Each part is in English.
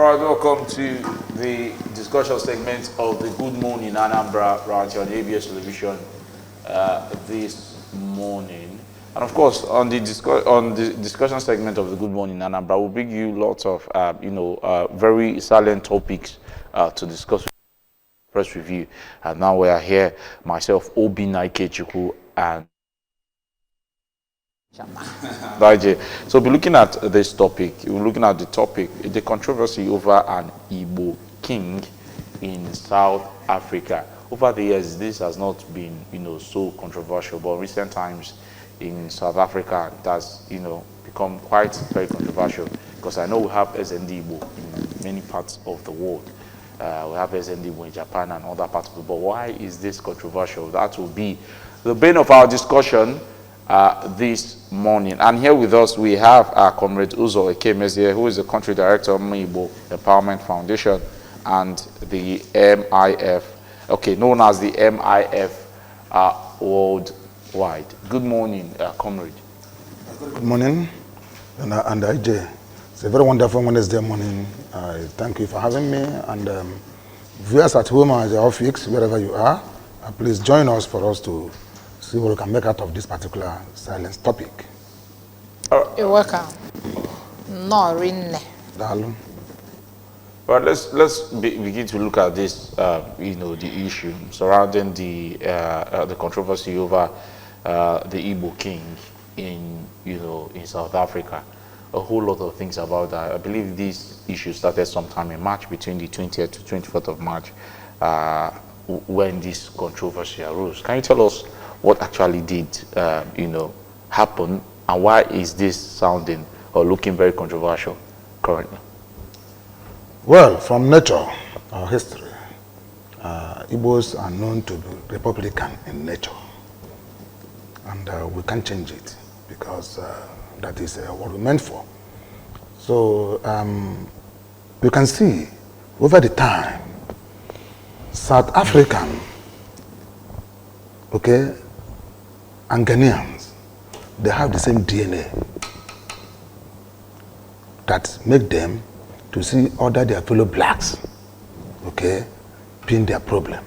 All right, welcome to the discussion segment of the Good Morning Anambra right here on ABS Television this morning. And of course, on the discussion segment of the Good Morning Anambra, we'll bring you lots of, very salient topics to discuss with press review. And now we are here, myself, Obi Naikechuku, and So we'll be looking at this topic. We're looking at the controversy over an Igbo king in South Africa. Over the years, this has not been, so controversial, but in recent times in South Africa, it has, become quite very controversial, because I know we have SND Igbo in many parts of the world. We have SND Igbo in Japan and other parts of the world. Why is this controversial? That will be the bane of our discussion this morning. And here with us we have our comrade Uzo Ekemezie, who is the country director of Igbo Empowerment Foundation and the MIF, known as the MIF worldwide. Good morning, comrade. Good morning, and IJ. It's a very wonderful Wednesday morning. I thank you for having me, and viewers at home or at the office, wherever you are, please join us for us to see what we can make out of this particular silence topic. You're welcome. No, really. Well, let's begin to look at this, the issue surrounding the controversy over the Igbo king in South Africa. A whole lot of things about that. I believe this issue started sometime in March, between the 20th to 24th of March, when this controversy arose. Can you tell us what actually did, happen, and why is this sounding or looking very controversial currently? Well, from nature or history, Igbos are known to be Republican in nature, and we can't change it because that is what we're meant for. So you can see over the time, South African, and Ghanaians, they have the same DNA that make them to see other their fellow blacks, being their problem.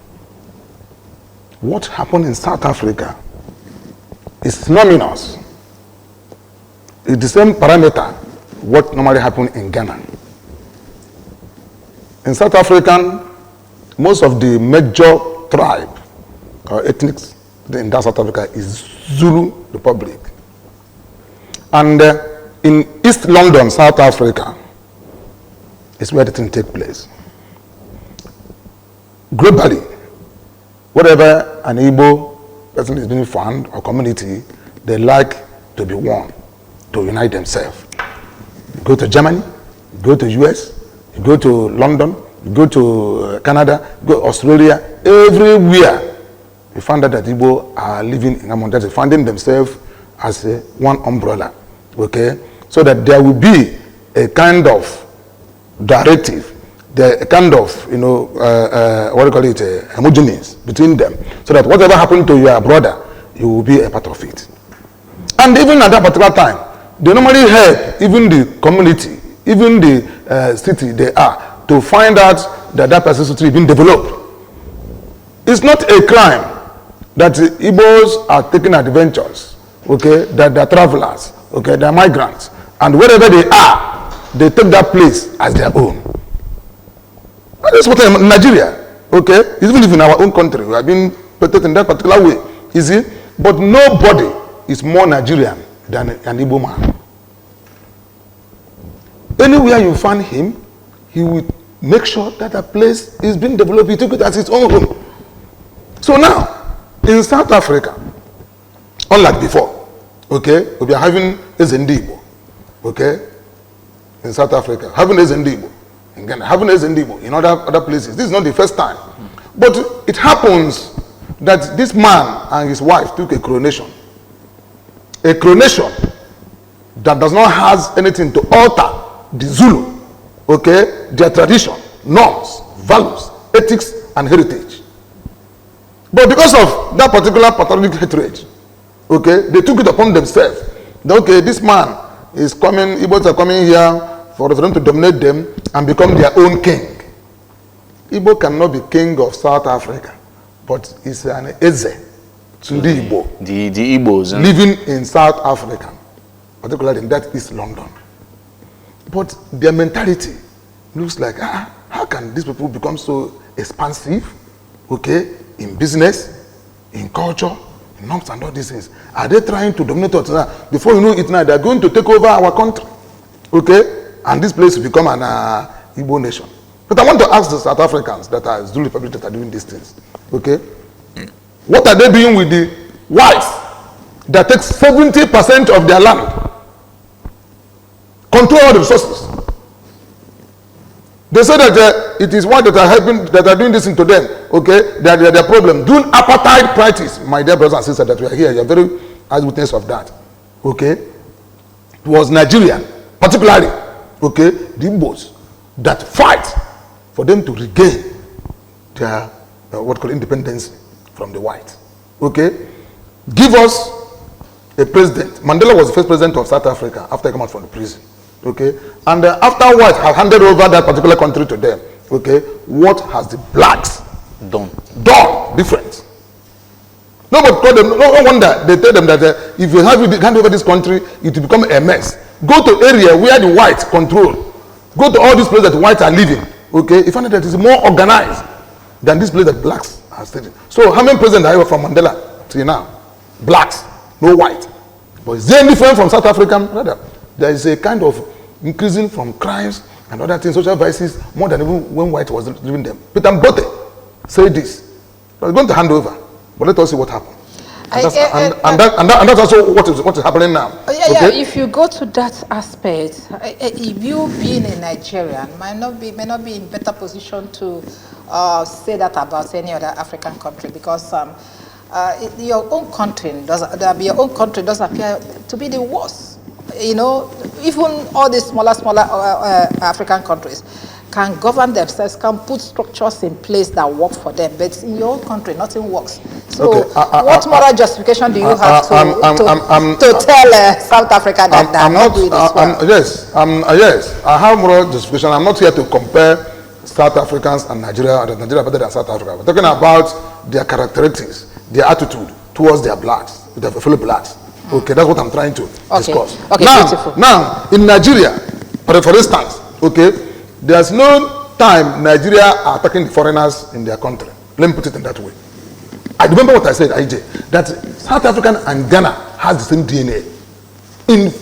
What happened in South Africa is synonymous. It's the same parameter what normally happens in Ghana. In South Africa, most of the major tribe or ethnics in South Africa is Zulu Republic. And in East London, South Africa, is where the thing takes place. Globally, wherever an Igbo person is being found or community, they like to be one, to unite themselves. You go to Germany, you go to US, you go to London, you go to Canada, you go to Australia, everywhere. We found out that Igbo are living in among that, finding themselves as one umbrella, so that there will be a kind of directive, a kind of, homogeneous between them, so that whatever happened to your brother, you will be a part of it. And even at that particular time, they normally help even the community, even the city they are, to find out that that person's city is being developed. It's not a crime that Igbos are taking adventures, that they're travelers, they're migrants, and wherever they are, they take that place as their own. That is what in Nigeria, even if in our own country, we have been protected in that particular way, you see, but nobody is more Nigerian than an Igbo man. Anywhere you find him, he will make sure that a place is being developed, he took it as his own home. So now, in South Africa, unlike before, we are having SND Igbo, in South Africa, having SND Igbo, in Ghana, having SND Igbo in other places. This is not the first time. But it happens that this man and his wife took a coronation that does not have anything to alter the Zulu, their tradition, norms, values, ethics, and heritage. But because of that particular pathologic hatred, they took it upon themselves. This man is coming, Igbos are coming here for them to dominate them and become their own king. Igbo cannot be king of South Africa, but it's an Eze to the Igbo. The Igbos. Living in South Africa, particularly in that East London. But their mentality looks like, how can these people become so expansive, okay, in business, in culture, in norms and all these things? Are they trying to dominate us now? Before you know it now, they're going to take over our country, okay? And this place will become an Igbo nation. But I want to ask the South Africans that are Zulu Republic that are doing these things, okay? What are they doing with the whites that take 70% of their land, control all the resources? They say that it is white that are helping, that are doing this into them, okay? They are their problem. Doing apartheid practice, my dear brothers and sisters that we are here, you are very eyewitness of that, okay? It was Nigerian, particularly, okay, the Igbos that fight for them to regain their what called independence from the white. Okay, give us a president. Mandela was the first president of South Africa after he came out from the prison. Okay, and after whites have handed over that particular country to them. Okay, what has the blacks done different? Nobody told them. No wonder they tell them that if you hand over this country, it will become a mess. Go to area where the whites control. Go to all these places that whites are living. Okay, you find that it's more organized than this place that blacks are staying. So how many presidents are from Mandela till now? Blacks, no white. But is there any different from South African? Rather, there is a kind of increasing from crimes and other things, social vices, more than even when white was living them. Peter Mbote said this. We're going to hand over, but let us see what happens. And that's also what is happening now. Yeah, if you go to that aspect, if you being a Nigerian may not be in better position to say that about any other African country, because your own country does appear to be the worst. You know, even all these smaller African countries can govern themselves, can put structures in place that work for them, but in your own country, nothing works. So, what moral justification do you have to tell South Africa that they are not doing this well? Yes, I have moral justification. I'm not here to compare South Africans and Nigeria, or Nigeria better than South Africa. We're talking about their characteristics, their attitude towards their blacks, their fellow blacks. Okay, that's what I'm trying to discuss. Okay, beautiful. Now, in Nigeria, for instance, okay, there's no time Nigeria are attacking the foreigners in their country. Let me put it in that way. I remember what I said, IJ, that South African and Ghana has the same DNA in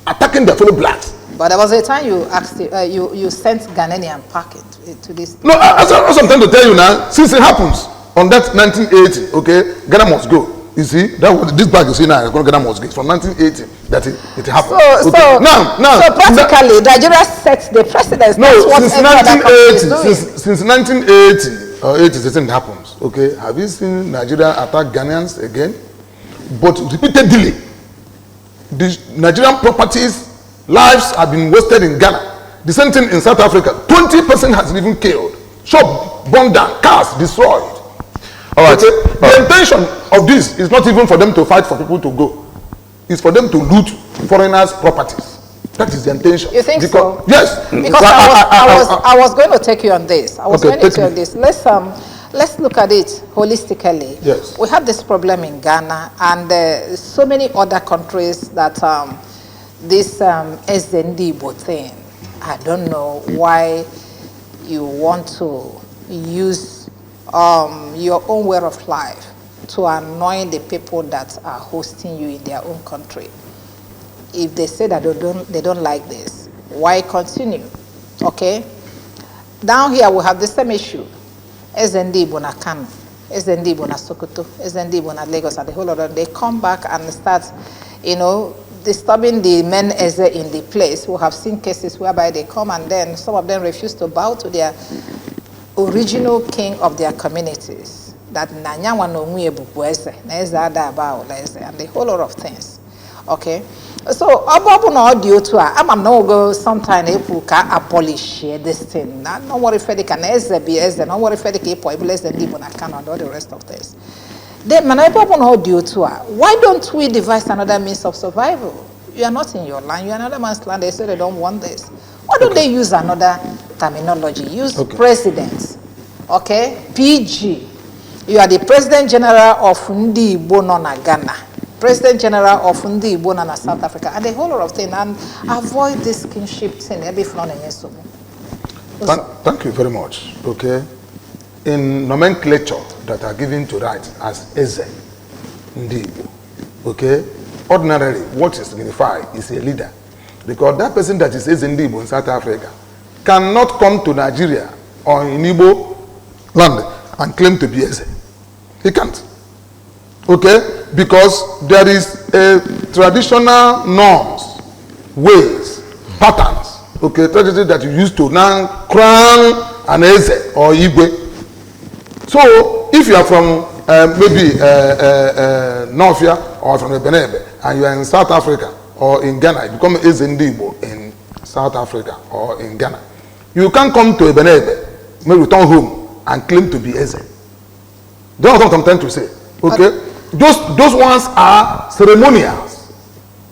attacking their fellow blacks. But there was a time you asked, you sent Ghanaian packet to this. No, that's what I'm trying to tell you now. Since it happens on that 1980, okay, Ghana must go. You see, this bag you see now, Ghana must go. It's from 1980 that it happened. So practically, Nigeria sets the precedence. No, since 1980 or 80, the thing happens. Okay, have you seen Nigeria attack Ghanaians again? But repeatedly, the Nigerian properties, lives have been wasted in Ghana. The same thing in South Africa. 20% has been even killed. Shop burned down, cars destroyed. All right. Okay? The intention of this is not even for them to fight for people to go. It's for them to loot foreigners' properties. That is the intention. You think so? Yes. Because I was going to take you on this. Let's look at it holistically. Yes. We have this problem in Ghana and so many other countries that this SNDIBO thing. I don't know why you want to use your own way of life to annoy the people that are hosting you in their own country. If they say that they don't like this, why continue? Okay? Down here we have the same issue. SNDIBO na Kano, SNDIBO na Sokoto, SNDIBO na Lagos, and the whole of them, they come back and start, disturbing the men as in the place. We have seen cases whereby they come and then some of them refuse to bow to their original king of their communities. That Nanyawa no Mwebukwese, and the whole lot of things. Okay? So, Ababu no audio to I'm no go sometime April can abolish this thing. No worry if they can be no worry if they keep less than live on account and all the rest of this. Then Manababu no audio to why don't we devise another means of survival? You are not in your land. You are another man's land. They say they don't want this. Why don't they use another terminology? Use president. Okay? PG. You are the President General of Ndi Igbo na Ghana. President General of Ndi Igbo na South Africa. And a whole lot of things. And avoid this kinship thing. Thank you very much. Okay? In nomenclature that are given to right as Eze, Ndi Igbo. Okay? Ordinarily, what is signified is a leader. Because that person that is Eze Ndi Igbo in South Africa cannot come to Nigeria or in Igbo land and claim to be Eze. He can't. Okay? Because there is a traditional norms, ways, patterns, okay, tragedy that you used to now crown an Eze or Igwe. So, if you are from maybe Northia or from Ebenebe and you are in South Africa or in Ghana, you become Eze Ndi Igbo in South Africa or in Ghana. You can't come to Ebenebe, maybe return home and claim to be Eze. Don't know what I'm trying to say. Okay? Those ones are ceremonials.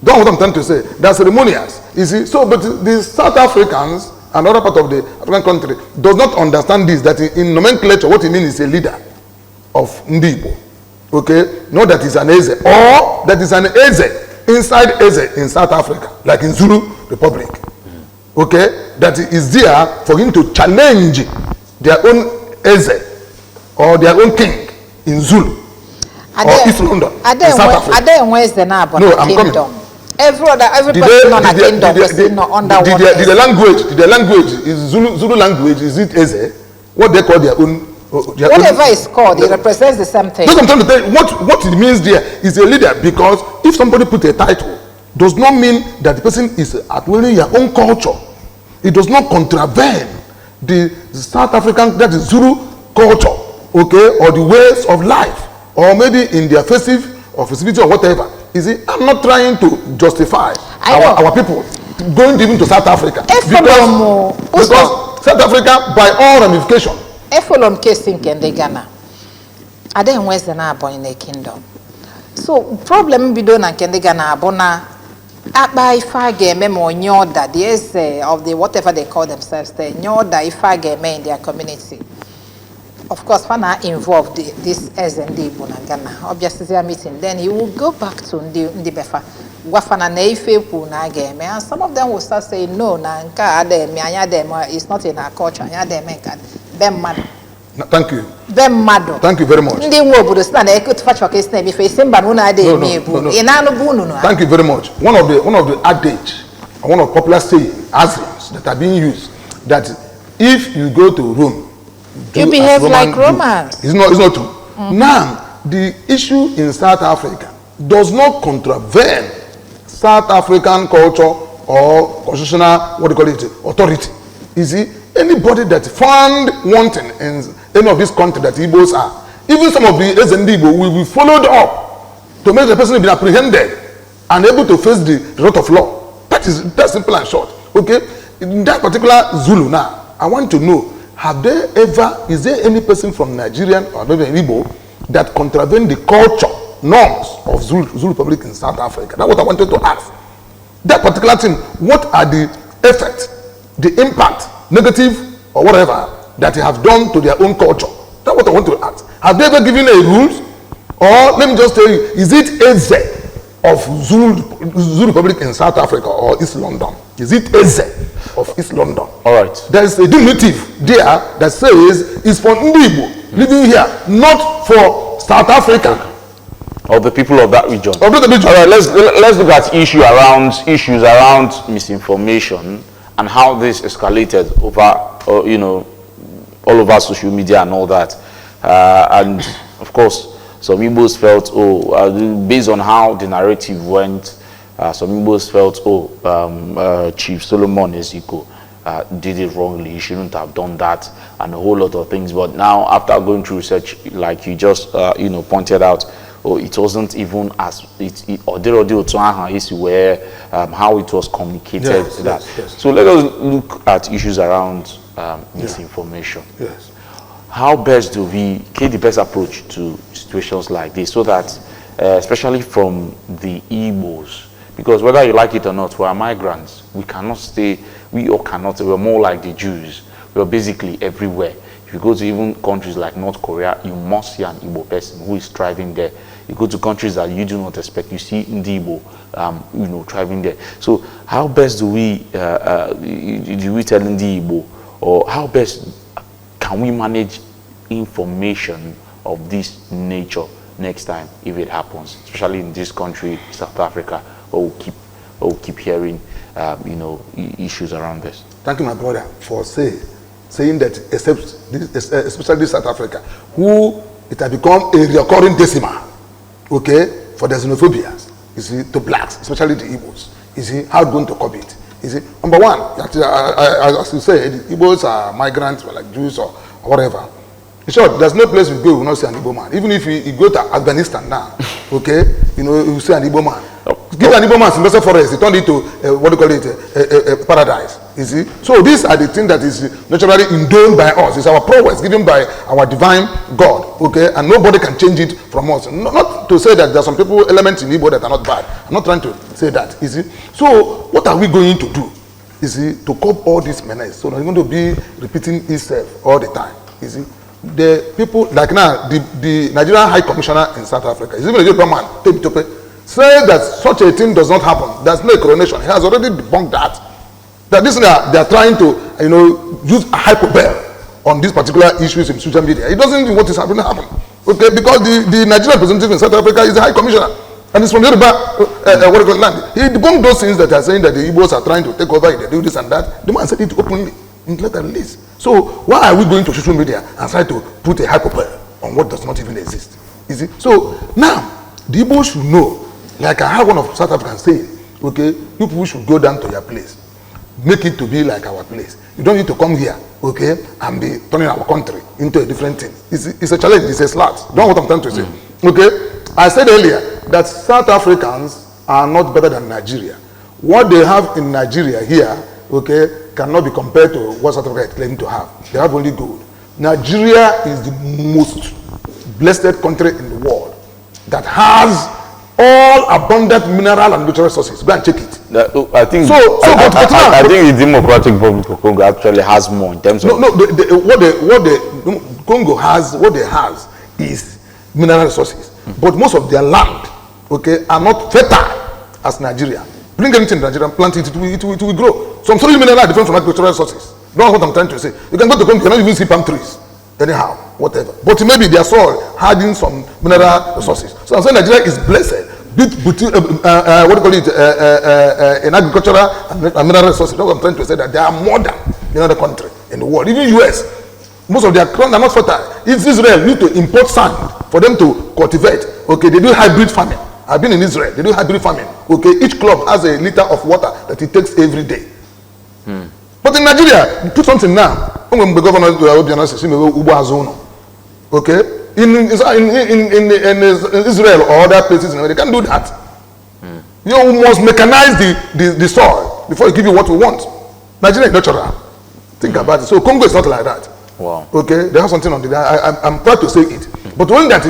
Don't know what I'm trying to say. They're ceremonials. You see? So, but the South Africans, another part of the African country, does not understand this, that in nomenclature, what it means is a leader of Ndi Igbo. Okay? Not that is an Eze, or that is an Eze inside Eze in South Africa, like in Zulu Republic. Okay? That is there for him to challenge their own Eze or their own king in Zulu or East London in South Africa. No, I'm coming. Everybody on a kingdom is not under one. Did the language is Zulu language, is it Eze? What they call their own. Whatever it's called, it represents the same thing. That's what I'm trying to tell you. What it means there is a leader, because if somebody put a title, does not mean that the person is outweighing your own culture. It does not contravene the South African, that is Zulu culture, okay, or the ways of life, or maybe in their festive or festivity or whatever. You see, I'm not trying to justify our people going even to South Africa because South Africa, by all ramifications. Efolom casing in Ghana. I then where's the na born in the kingdom. So problem be done and Ghana abona by fage memo nyoda the essay of the whatever they call themselves the nyoda ifage me in their community. Of course, Fana involved this SND Ghana. Obviously, they are meeting. Then he will go back to Ndibefa. Wafana neife puna game. And some of them will start saying, no, nanka adem, it's not in our culture. Thank you. Thank you very much. Thank you very much. One of the adage, one of the popular sayings, axioms that are being used, that if you go to Rome, you behave like Romans. It's not true. Mm-hmm. Now, the issue in South Africa does not contravene South African culture or constitutional, what do you call it, authority. You see, anybody that found wanting in any of these countries that Igbos are, even some of the SND Igbo will be followed up to make the person be apprehended and able to face the result of law. That's simple and short. Okay? In that particular Zulu now, I want to know, is there any person from Nigerian or maybe Igbo that contravene the culture, norms of Zulu Republic in South Africa? That's what I wanted to ask. That particular thing, what are the effects, the impact, negative or whatever, that they have done to their own culture? That's what I want to ask. Have they ever given a rules? Or let me just tell you, is it Eze of Zulu Republic in South Africa or East London? Is it Eze of East London? All right. There is a diminutive there that says it's for Igbo living here, not for South Africa. Or the people of that region. All right, let's look at issues around misinformation and how this escalated over, all over social media and all that. And of course, some Igbos felt, based on how the narrative went, some Igbos felt, Chief Solomon Eziko did it wrongly. He shouldn't have done that, and a whole lot of things. But now, after going through research, like you just pointed out, it wasn't even as where how it was communicated. Yes. So let us look at issues around misinformation. Yes. How best do we take the best approach to situations like this, so that, especially from the Igbos, Because whether you like it or not, we are migrants. We cannot stay, we all cannot, we're more like the Jews. We're basically everywhere. If you go to even countries like North Korea, you must see an Igbo person who is thriving there. You go to countries that you do not expect, you see Igbo, thriving there. So how best do we tell Igbo, or how best can we manage information of this nature next time if it happens, especially in this country, South Africa, where we'll keep hearing, issues around this. Thank you, my brother, for saying that, especially South Africa, who it has become a recurring decimal, okay, for the xenophobia, you see, to blacks, especially the Igbos. You see, how going to curb it? You see, number one, as you say, the Igbos are migrants, or like Jews or whatever. In short, there's no place we go, we will not see an Igbo man. Even if you go to Afghanistan now, okay, you see an Igbo man. Give an Igbo man Sylvester Forest, it turned into, a paradise, you see. So these are the things that is naturally endowed by us. It's our prowess given by our divine God, okay, and nobody can change it from us. Not to say that there are some people, elements in Igbo that are not bad. I'm not trying to say that, you see. So what are we going to do, you see, to cope all these menace? So it's going to be repeating itself all the time, you see. The people, like now, the Nigerian High Commissioner in South Africa, is even a European man, say that such a thing does not happen. There's no coronation. He has already debunked that. That this they are trying to, use a hyperbole on these particular issues in social media. It doesn't mean what is happening happen. Okay, because the Nigerian representative in South Africa is the High Commissioner. And it's from Yoruba, land. He debunked those things that are saying that the Igbos are trying to take over, they do this and that. The man said it openly in letter release. So why are we going to social media and try to put a hyperbole on what does not even exist? You see? So now the Igbo should know, like I have one of South Africans saying, okay, you people should go down to your place, make it to be like our place. You don't need to come here, okay, and be turning our country into a different thing. It's a challenge, it's a slat. Don't know what I'm trying to say. Okay? I said earlier that South Africans are not better than Nigeria. What they have in Nigeria here, okay, cannot be compared to what South Africa is claiming to have. They have only gold. Nigeria is the most blessed country in the world that has all abundant mineral and natural resources. Go and check it. I think I think the Democratic Republic of Congo actually has more in terms of Congo has, what they has is mineral resources. But most of their land, okay, are not fertile as Nigeria. Bring anything to Nigeria and plant it, it will grow. Some soil minerals are different from agricultural resources. That's what I'm trying to say. You can go to Congo, you cannot even see palm trees. Anyhow, whatever. But maybe their soil having some mineral resources. So I'm saying Nigeria is blessed. In agricultural and mineral resources. That's what I'm trying to say, that they are more than any other country in the world. Even US, most of their crops are not fertile. If Israel need to import sand for them to cultivate, okay, they do hybrid farming. I've been in Israel, they do hybrid farming. Okay, each club has a liter of water that it takes every day. But in Nigeria, you put something now. The governor, okay, in Israel or other places, they can't do that. You must mechanize the soil before you give you what we want. Nigeria is natural. Think about it. So Congo is not like that. Wow. Okay, they have something on the. I'm proud to say it. But when that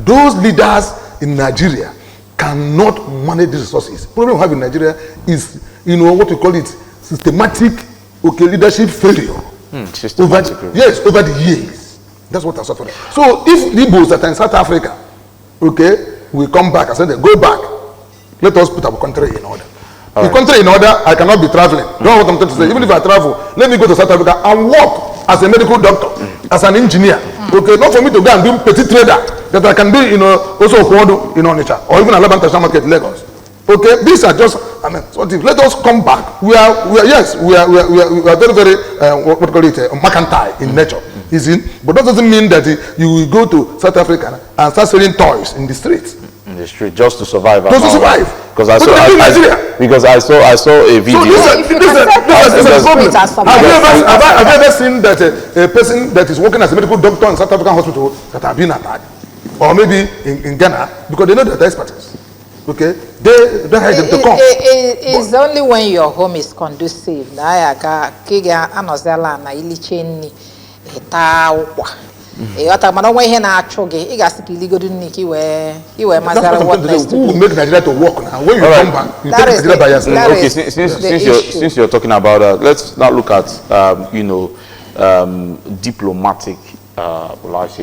those leaders in Nigeria cannot manage the resources. The problem we have in Nigeria is, what we call it, systematic, okay, leadership failure. Over the years. That's what I'm suffering. So if the Igbos that are in South Africa, okay, will come back and say, go back, let us put our country in order. The country in order, I cannot be traveling. Don't know what I'm trying to say. Even if I travel, let me go to South Africa and work as a medical doctor, as an engineer. Okay, not for me to go and do petty trader that I can do, also in Onitsha or even Alaba International Market, Lagos. Okay, these are just, let us come back. We are very, very, what we call it, mercantile in nature. But that doesn't mean that you will go to South Africa and start selling toys in the streets. In the street, just to survive. Just to survive. Because I saw a video. Have you ever seen that a person that is working as a medical doctor in South African hospital that have been attacked, or maybe in Ghana, because they know that they're experts. Okay, they hide them to come. It's only when your home is conducive. Ịghọta mana onwe ihe na-achụ gị ị ga-asị ka iligodo nne ka iwee mazara what next to who will make Nigeria to work now? When you come back, you take Nigeria by yourself. Okay, since you're talking about that, let's now look at diplomatic. Let's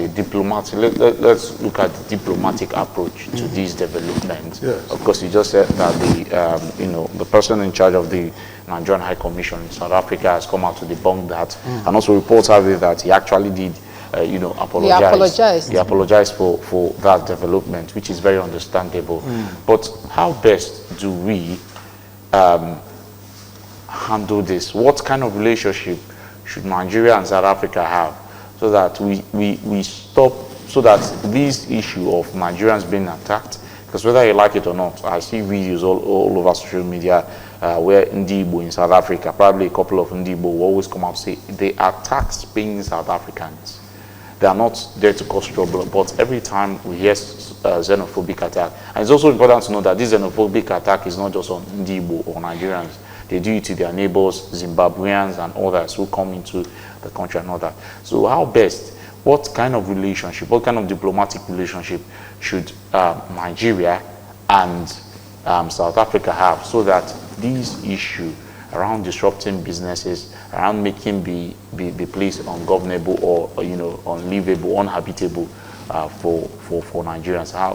look at the diplomatic approach to these developments. Yes. Of course, you just said that the person in charge of the Nigerian High Commission in South Africa has come out to debunk that, and also reports have it that he actually did, apologize. He apologized for that development, which is very understandable. But how best do we handle this? What kind of relationship should Nigeria and South Africa have, so that we stop, so that this issue of Nigerians being attacked, because whether you like it or not, I see videos all over social media where Igbo in South Africa, probably a couple of Igbo will always come out and say they attack Spain South Africans. They are not there to cause trouble, but every time we hear xenophobic attack, and it's also important to know that this xenophobic attack is not just on Igbo or Nigerians. They do it to their neighbors, Zimbabweans and others who come into the country and all that. So how best, what kind of relationship, what kind of diplomatic relationship should Nigeria and South Africa have, so that these issues around disrupting businesses, around making the place ungovernable or unlivable, uninhabitable for Nigerians, how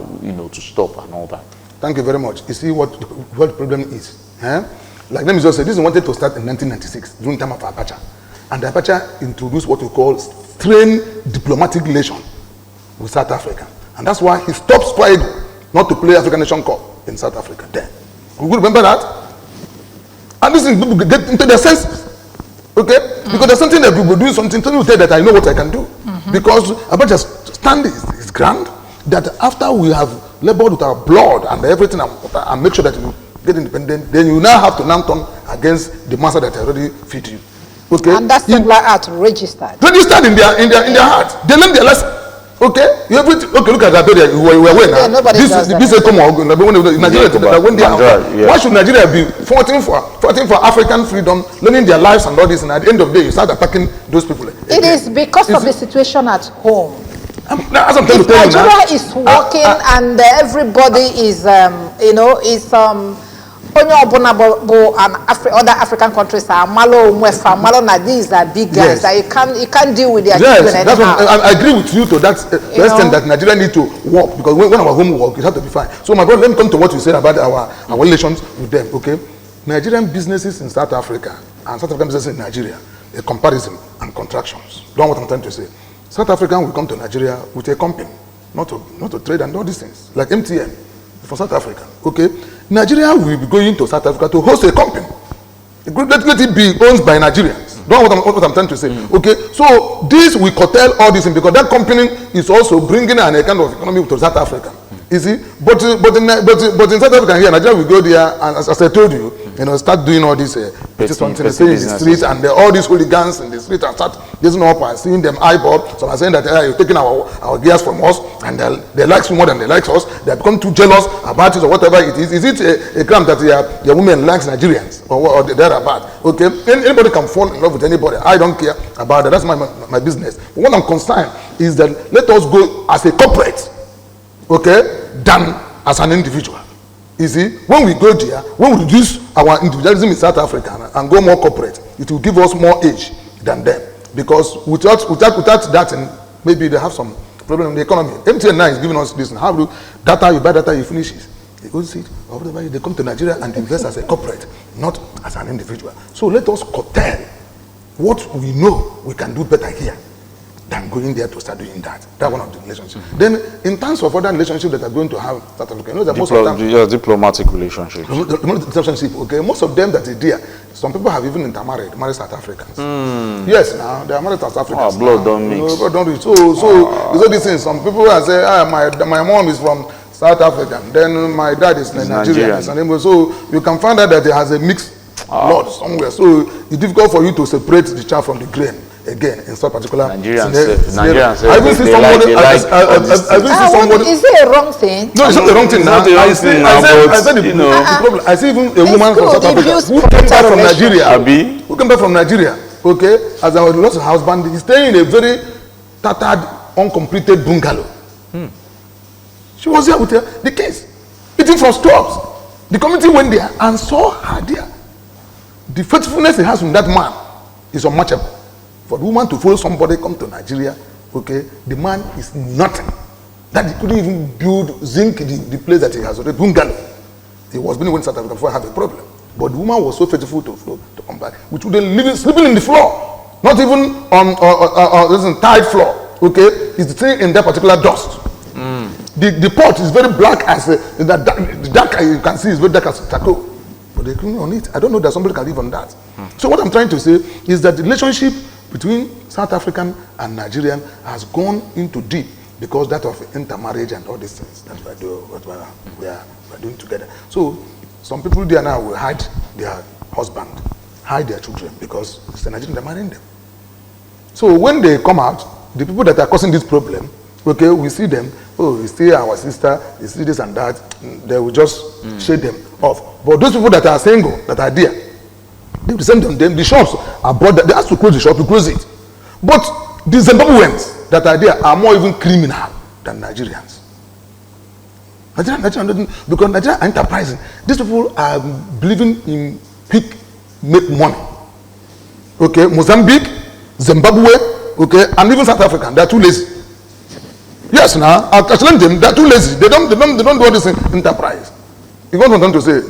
to stop and all that? Thank you very much. You see what the problem is. Like let me just say, this wanted to start in 1996 during the time of Abacha, and Abacha introduced what we call strained diplomatic relation with South Africa, and that's why he stopped Super Eagles not to play African Nation Cup in South Africa. Then we will remember that, and this is people get into their senses, okay? Because there's something that people do something to tell that I know what I can do, because Abacha's stand is grand. That after we have labored with our blood and everything and make sure that we get independent, then you now have to now turn against the master that already feed you. Okay? And that's similar art registered. Registered in their heart. They learn their lesson. Okay? Okay, look at that area. We're aware now. Nobody does that. Why should Nigeria be fighting for African freedom, learning their lives and all this, and at the end of the day you start attacking those people? It is because of the situation at home. If Nigeria is working and everybody is other African countries are malo na these are big guys that you can't deal with their children anyhow. I agree with you to that extent that Nigeria need to work, because when our home work, it has to be fine. So my brother, let me come to what you said about our relations with them. Okay, Nigerian businesses in South Africa and South African businesses in Nigeria, a comparison and contractions. Don't know what I'm trying to say. South African will come to Nigeria with a company, not to trade and all these things, like MTN for South Africa. Okay, Nigeria will be going to South Africa to host a company. Let it be owned by Nigerians. Don't know what I'm trying to say. Okay, so this will curtail all this, because that company is also bringing an kind of economy to South Africa. You see, but in South Africa here, Nigeria will go there and, as I told you, start doing all this in the streets, and all these hooligans in the street and start getting up and seeing them eyeball. So I'm saying that you're taking our gears from us, and they like you more than they like us. They become too jealous about it or whatever it is. Is it a crime that your women likes Nigerians or they're bad? Okay, anybody can fall in love with anybody. I don't care about that. That's my business. But what I'm concerned is that let us go as a corporate, okay, than as an individual. You see, when we go there, when we reduce our individualism in South Africa and go more corporate, it will give us more edge than them. Because without that, and maybe they have some problem in the economy. MTN now is giving us this. How do data, you buy data, you finish it. They go see it, or whatever, they come to Nigeria and invest as a corporate, not as an individual. So let us curtail what we know we can do better here than going there to start doing that. That's one of the relationships. Then, in terms of other relationships that are going to have South Africa, that most of them, diplomatic relationships. Relationship, okay. Most of them that are there, some people have even married South Africans. Yes, now they are married South Africans. Blood don't mix. Blood don't mix. So these things. Some people are say, my mom is from South Africa, then my dad is Nigerian. So you can find out that there has a mixed blood somewhere. So it's difficult for you to separate the chaff from the grain. Again, in some particular Nigerians, I will see somebody. Is it a wrong thing? No, it's not the wrong thing. I said the problem. I see even a woman from South Africa who came back from Nigeria. Who came back from Nigeria? Okay, as I was lost husband, he's staying in a very tattered uncompleted bungalow. She was there with the kids, eating from stores. The community went there and saw her there. The faithfulness he has from that man is unmatchable. For the woman to follow somebody come to Nigeria, okay, the man is nothing. That he couldn't even build zinc the place that he has already bungalow. He was being in South Africa before I have a problem. But the woman was so faithful to come back. Which would then sleeping in the floor, not even on tiled floor. Okay, it's the thing in that particular dust. The pot is very black as the dark you can see is very dark as charcoal. But they couldn't on it. I don't know that somebody can live on that. So what I'm trying to say is that the relationship between South African and Nigerian has gone into deep because that of intermarriage and all these things that we are doing together. So some people there now will hide their husband, hide their children because it's the Nigerian that are marrying them. So when they come out, the people that are causing this problem, okay, we see them, oh, we see our sister, we see this and that, they will just shade them off. But those people that are single, that are there, they present on them, the shops are brought, they ask to close the shop, you close it. But the Zimbabweans that are there are more even criminal than Nigerians. Nigerian, because Nigerian are enterprising. These people are believing in quick make money. Okay, Mozambique, Zimbabwe, okay, and even South Africa, they are too lazy. Yes, now I challenge them. They are too lazy. They don't do all this enterprise. You want them to say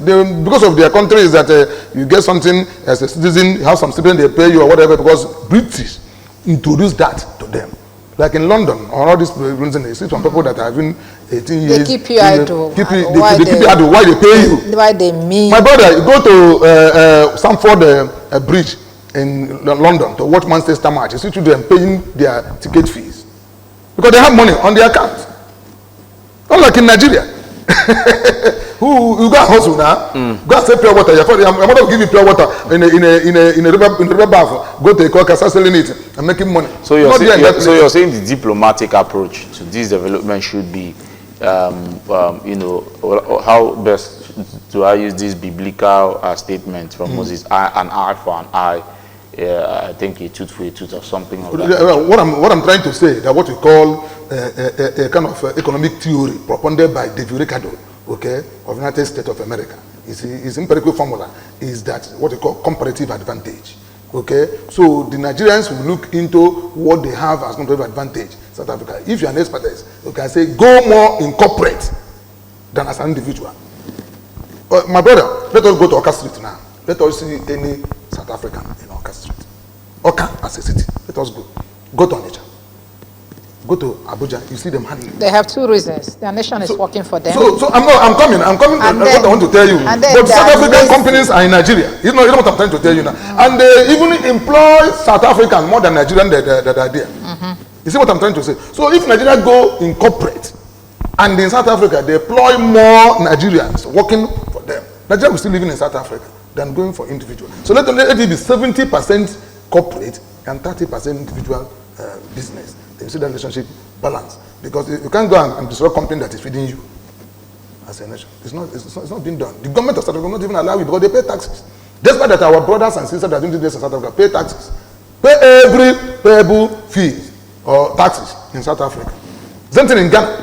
because of their country is that you get something as a citizen, you have some stipend, they pay you or whatever. Because British introduced that to them. Like in London or all these places, you see some people that are having 18 years. They keep you idle. They keep you idle. Why they pay you? Why they mean? My brother, you go to Stamford Bridge in London to watch Manchester match. You see them paying their ticket fees because they have money on their account. Not like in Nigeria. Who you go and hustle now? Go and sell pure water. I'm going to give you pure water in a river bath. Go to a coca, start selling it and making money. So you're saying the diplomatic approach to this development should be, you know, how best do I use this biblical statement from Moses? An eye for an eye. I think a tooth for a tooth or something like that. What I'm trying to say that what we call a kind of economic theory propounded by David Ricardo, okay, of United States of America, his empirical formula is that what we call comparative advantage. Okay, so the Nigerians will look into what they have as comparative advantage. South Africa, if you're an expert, you can say go more in corporate than as an individual. My brother, let us go to Oka Street now. Let us see any South African in Oka Street. Oka as a city. Let us go. Go to Onitsha. Go to Abuja. You see them handling. They have two reasons. Their nation is working for them. So I'm coming to what I want to tell you. But South African companies are in Nigeria. You know what I'm trying to tell you now. And they even employ South Africans more than Nigerians that are there. You see what I'm trying to say? So if Nigeria go in corporate and in South Africa they employ more Nigerians working for them, Nigeria will still living in South Africa than going for individual. So let it be 70% corporate and 30% individual business. Then you see that relationship balance. Because you can't go and destroy a company that is feeding you as a nation. It's not being done. The government of South Africa will not even allow it because they pay taxes. Despite that our brothers and sisters that are doing this in South Africa pay taxes. Pay every payable fee or taxes in South Africa. Same thing in Ghana.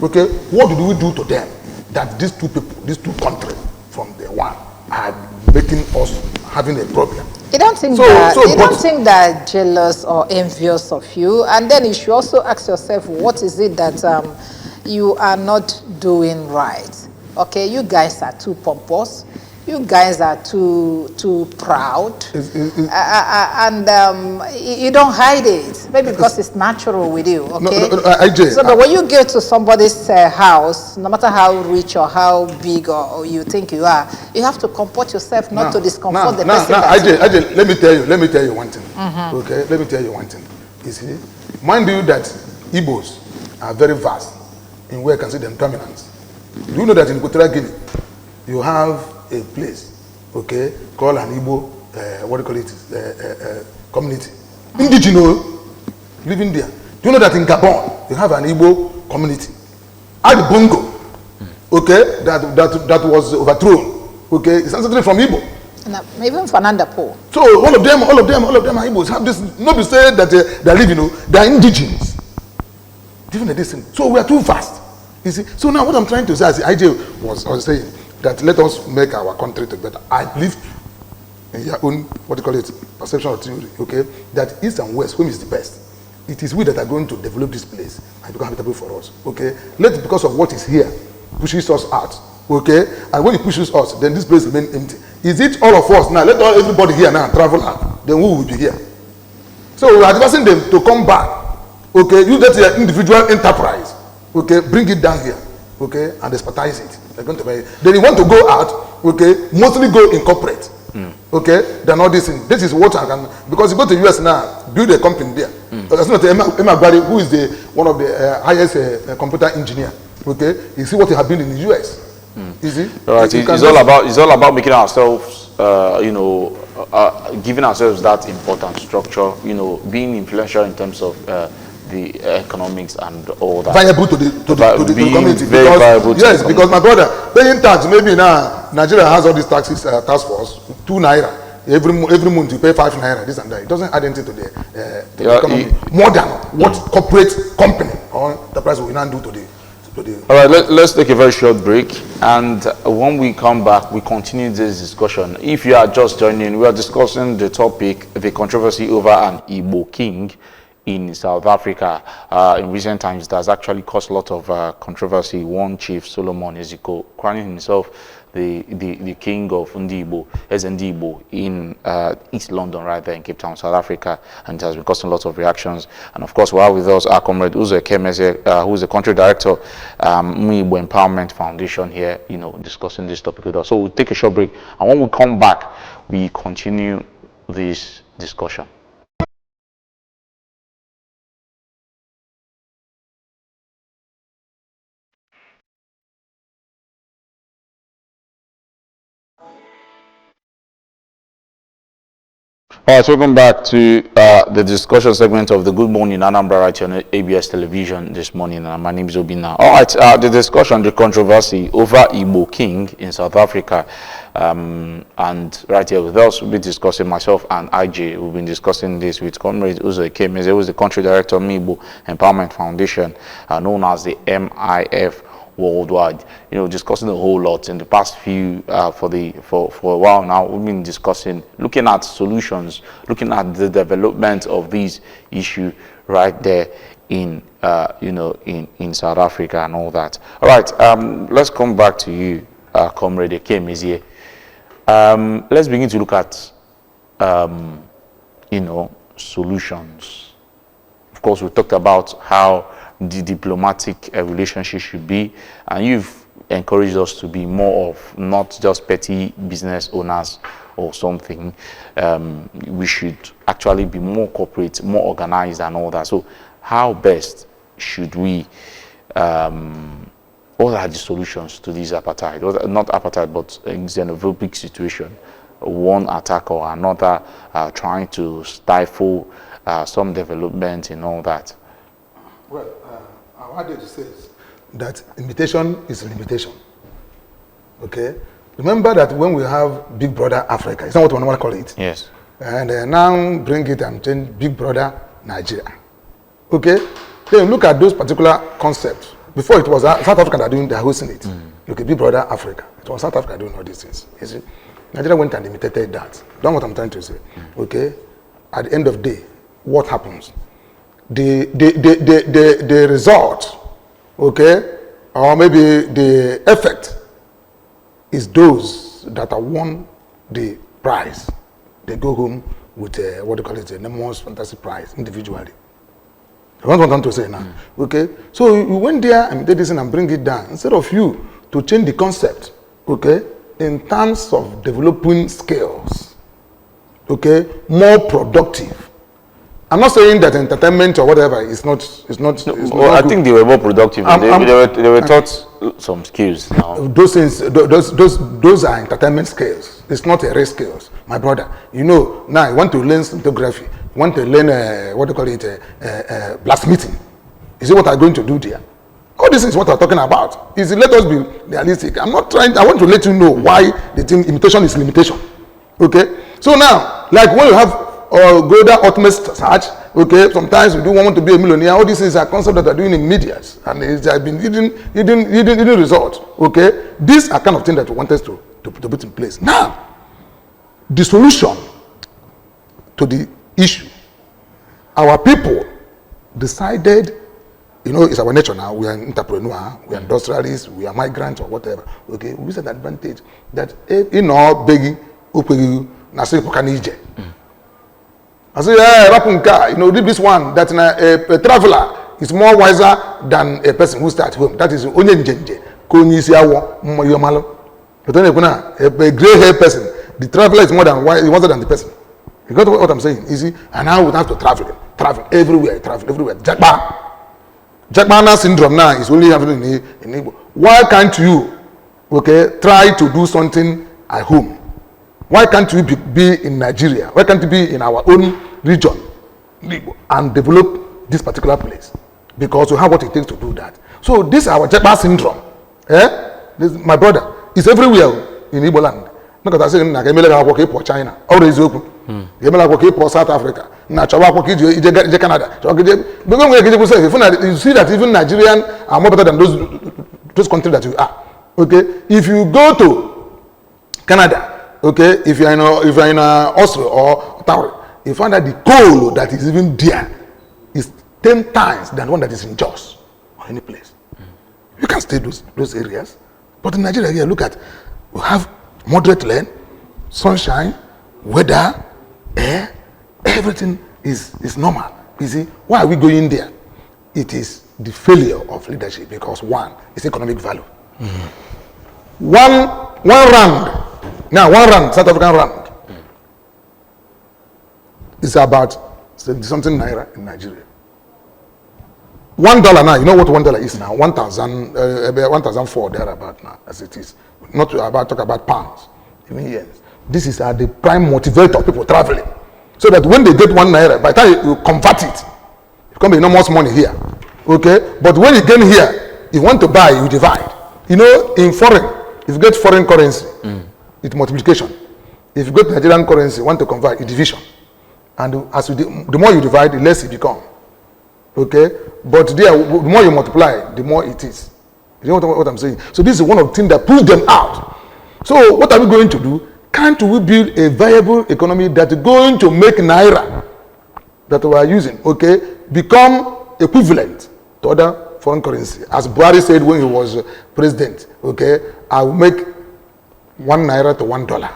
Okay, what do we do to them that these two people, these two countries from the one are making us having a problem? You don't think think that jealous or envious of you, and then you should also ask yourself, what is it that you are not doing right? Okay, you guys are too pompous. You guys are too proud, and you don't hide it. Maybe because it's natural with you. Okay. But when you get to somebody's house, no matter how rich or how big or you think you are, you have to comport yourself not to discomfort the person. Let me tell you one thing. Okay, let me tell you one thing. You see, mind you that Igbos are very vast in where you can see them dominance. Do you know that in Equatorial Guinea you have a place, okay, called an Igbo, what do you call it, community, indigenous, living there. Do you know that in Gabon you have an Igbo community? At Bongo, okay, that was overthrown, okay, it's ancestry from Igbo. And even Fernanda Po. So all of them are Igbos. Have this, not to say that they are living, they are indigenous. different edition. So we are too fast. You see. So now what I'm trying to say, as the IJ was saying, that let us make our country to better. I believe in your own, what you call it, perception or theory, okay, that East and West, whom is the best? It is we that are going to develop this place and become habitable for us, okay? Let because of what is here pushes us out, okay? And when it pushes us, then this place remains empty. Is it all of us now? Let everybody here now travel out. Then who will be here? So we are advising them to come back, okay? Use that your individual enterprise, okay? Bring it down here, okay? And expertise it. They're going to buy it. Then you want to go out, okay? Mostly go in corporate. Okay, then all this thing. This is what I can, because you go to US now, build a company there. That's not Emma Barry, who is the one of the highest computer engineer. Okay, you see what he has been in the US. You see, right. It's all about making ourselves, giving ourselves that important structure. You know, being influential in terms of the economics and all that. Viable to the community. Very because, viable yes, to because my brother, paying tax, maybe now Nigeria has all these taxes, task force, 2 naira. Every month you pay 5 naira, this and that. It doesn't add anything to the economy. More than what corporate company or the price we now do to the. All right, let's take a very short break, and when we come back, we continue this discussion. If you are just joining, we are discussing the topic, the controversy over an Igbo king in South Africa. In recent times, it has actually caused a lot of controversy. One chief, Solomon Eziko, crowning himself the king of Ndibo, Ndibo in East London, right there in Cape Town, South Africa, and it has been causing lots of reactions. And of course, we are with us our comrade Uzo Ekemeze, who is the country director, Igbo Empowerment Foundation here, discussing this topic with us. So we'll take a short break, and when we come back, we continue this discussion. All right, welcome back to the discussion segment of the Good Morning Anambra right here on ABS television this morning. My name is Obina. All right, the discussion, the controversy over Igbo king in South Africa. And right here with us, we'll be discussing, myself and IJ, we've been discussing this with Comrade Uzo Ekemeze, who is the country director of Igbo Empowerment Foundation, known as the MIF worldwide, discussing a whole lot in the past few for a while now. We've been discussing, looking at solutions, looking at the development of these issues right there in in South Africa and all that. All right, let's come back to you, Comrade Ekemeze. Let's begin to look at solutions. Of course, we talked about how the diplomatic relationship should be, and you've encouraged us to be more of not just petty business owners or something. We should actually be more corporate, more organized and all that. So how best should we, what are the solutions to this apartheid? Not apartheid, but xenophobic situation. One attack or another trying to stifle some development and all that. Well, our adage says that imitation is limitation. Okay? Remember that when we have Big Brother Africa, it's not what we normally call it. Yes. And now bring it and change Big Brother Nigeria. Okay? Then look at those particular concepts. Before it was South Africa that they're hosting it. Look at Big Brother Africa. It was South Africa doing all these things. You see? Nigeria went and imitated that. That's what I'm trying to say. Okay? At the end of the day, what happens? The result, okay, or maybe the effect is those that have won the prize. They go home with what they call it, a enormous fantasy prize individually. That's what I'm trying to say now. Okay, so you went there and did this and bring it down instead of you to change the concept. Okay, in terms of developing skills. Okay, more productive. I'm not saying that entertainment or whatever is not. I think they were more productive. They were taught some skills now. Those things, those are entertainment skills. It's not a race skills, my brother. Now you want to learn photography. You want to learn what do you call it, blacksmithing. You see what I'm going to do there? All this is what I'm talking about. Let us be realistic. I'm not trying. I want to let you know why the thing imitation is limitation. Okay. So now, like when you have or go that ultimate search, Okay, sometimes we do want to be a millionaire. All these things are concepts that are doing in medias, and it has been hidden results. Okay, these are kind of things that we want us to put in place. Now, the solution to the issue, our people decided, it's our nature now. We are entrepreneur, we are industrialists, we are migrants or whatever. Okay, we use an advantage that begging, I say, this one, that a traveler is more wiser than a person who starts home. That is only but then a gray haired person, the traveler is more than wiser than the person. You got what I'm saying? You see? And now we have to travel everywhere. Jackman syndrome now is only happening in Igbo. Why can't you, try to do something at home? Why can't you be in Nigeria? Why can't you be in our own region and develop this particular place? Because we have what it takes to do that. So this is our Jackman syndrome. My brother, it's everywhere in Igbo land. Because I say, I work for China. Always open. I work for South Africa. Canada. You see that even Nigerian are more better than those countries that you are. Okay, if you go to Canada, okay, if you're in Oslo or Ottawa, you find that the coal that is even there is 10 times than the one that is in Jos or any place. You can stay those areas, but in Nigeria here, look at, we have moderate land, sunshine, weather, air, everything is normal. You see, why are we going there? It is the failure of leadership because one is economic value. One rand, South African rand, is about something naira in Nigeria. $1 now, you know what $1 is now? 1,004 thereabout now, as it is. Not talk about pounds, even yens. This is the prime motivator of people traveling. So that when they get 1 naira, by the time you convert it, it becomes enormous money here. Okay? But when you get here, if you want to buy, you divide. In foreign, if you get foreign currency, it's multiplication. If you get Nigerian currency, want to convert, it's division. And the more you divide, the less it becomes. Okay? But there, the more you multiply, the more it is. You know what I'm saying? So this is one of the things that pulls them out. So what are we going to do? Can't we build a viable economy that is going to make naira that we are using, okay, become equivalent to other foreign currency? As Buhari said when he was president, okay, I will make 1 naira to $1.